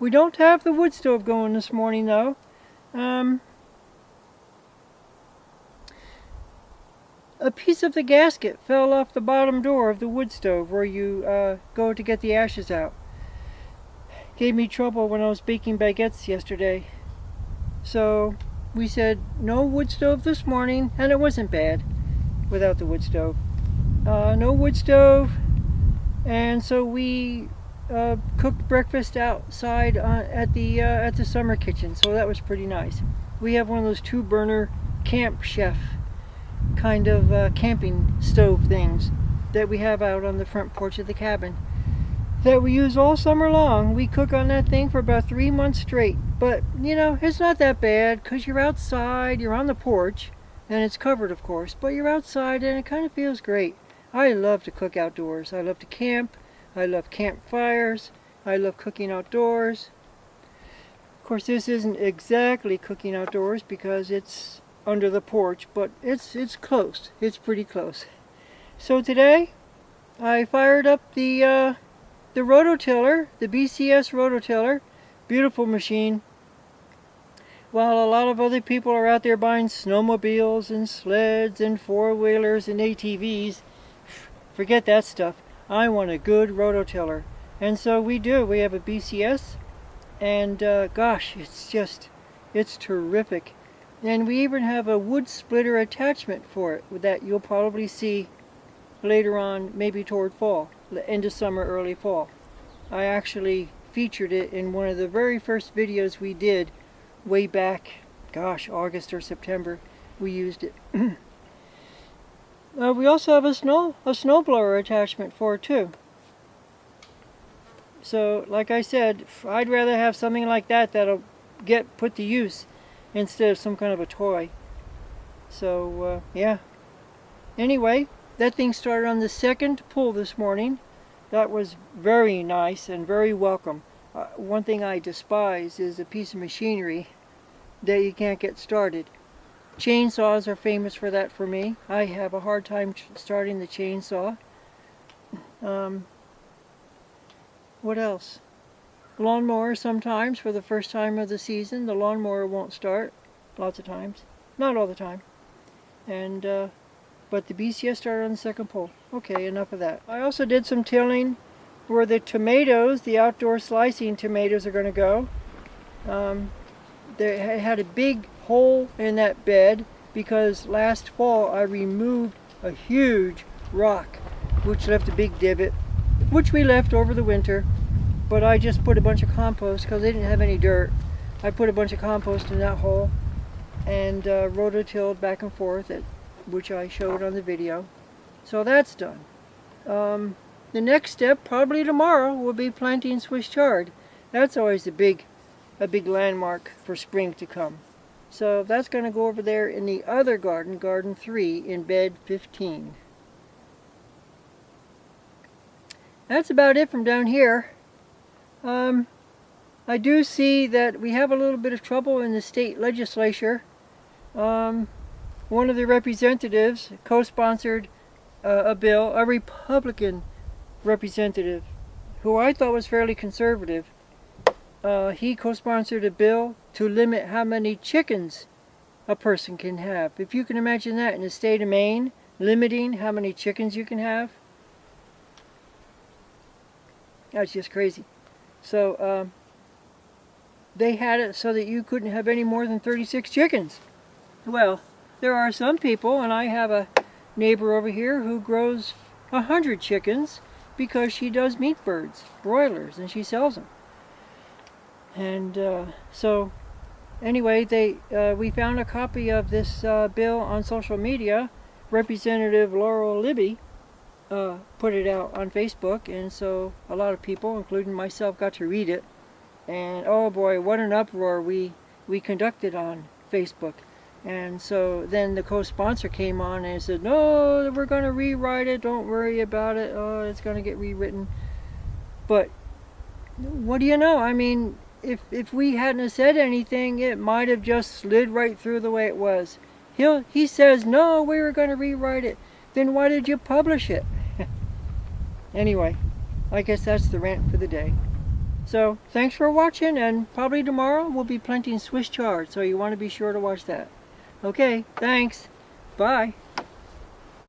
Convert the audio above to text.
We don't have the wood stove going this morning though. A piece of the gasket fell off the bottom door of the wood stove where you go to get the ashes out. Gave me trouble when I was baking baguettes yesterday. So we said no wood stove this morning, and it wasn't bad without the wood stove. No wood stove, and so we cooked breakfast outside at the summer kitchen. So that was pretty nice. We have one of those 2-burner Camp Chef kind of camping stove things that we have out on the front porch of the cabin that we use all summer long. We cook on that thing for about 3 months straight. But you know, it's not that bad because you're outside, you're on the porch, and it's covered of course, but you're outside and it kind of feels great. I love to cook outdoors. I love to camp. I love campfires. I love cooking outdoors. Of course, this isn't exactly cooking outdoors because it's under the porch, but it's close. It's pretty close. So today I fired up the rototiller, the BCS rototiller. Beautiful machine. While a lot of other people are out there buying snowmobiles and sleds and 4-wheelers and ATVs, forget that stuff. I want a good rototiller. And so we do. We have a BCS, and gosh, it's terrific. And we even have a wood splitter attachment for it that you'll probably see later on, maybe toward fall, end of summer, early fall. I actually featured it in one of the very first videos we did way back, gosh, August or September. We used it. We also have a snowblower attachment for it too. So like I said, I'd rather have something like that that'll get put to use instead of some kind of a toy. So yeah. Anyway, that thing started on the second pull this morning. That was very nice and very welcome. One thing I despise is a piece of machinery that you can't get started. Chainsaws are famous for that for me. I have a hard time starting the chainsaw. What else? Lawnmower sometimes, for the first time of the season, the lawnmower won't start. Lots of times. Not all the time. And but the BCS started on the second pull. Okay, enough of that. I also did some tilling where the tomatoes, the outdoor slicing tomatoes, are going to go. They had a big hole in that bed because last fall I removed a huge rock which left a big divot, which we left over the winter. But I just put a bunch of compost because they didn't have any dirt. I put a bunch of compost in that hole and rototilled back and forth, which I showed on the video. So that's done. The next step, probably tomorrow, will be planting Swiss chard. That's always a big landmark for spring to come. So that's going to go over there in the other garden, Garden 3, in bed 15. That's about it from down here. I do see that we have a little bit of trouble in the state legislature. One of the representatives co-sponsored a bill, a Republican representative, who I thought was fairly conservative. He co-sponsored a bill to limit how many chickens a person can have. If you can imagine that in the state of Maine, limiting how many chickens you can have. That's just crazy. So they had it so that you couldn't have any more than 36 chickens. Well, there are some people, and I have a neighbor over here who grows 100 chickens because she does meat birds, broilers, and she sells them. And so anyway, we found a copy of this bill on social media. Representative Laurel Libby put it out on Facebook, and so a lot of people, including myself, got to read it. And oh boy, what an uproar we conducted on Facebook. And so then the co-sponsor came on and said, no, we're going to rewrite it, don't worry about it, oh, it's going to get rewritten. But what do you know? I mean, if we hadn't have said anything, it might have just slid right through the way it was. He says, no, we were going to rewrite it. Then why did you publish it? Anyway, I guess that's the rant for the day. So thanks for watching, and probably tomorrow we'll be planting Swiss chard, so you want to be sure to watch that. Okay, thanks. Bye.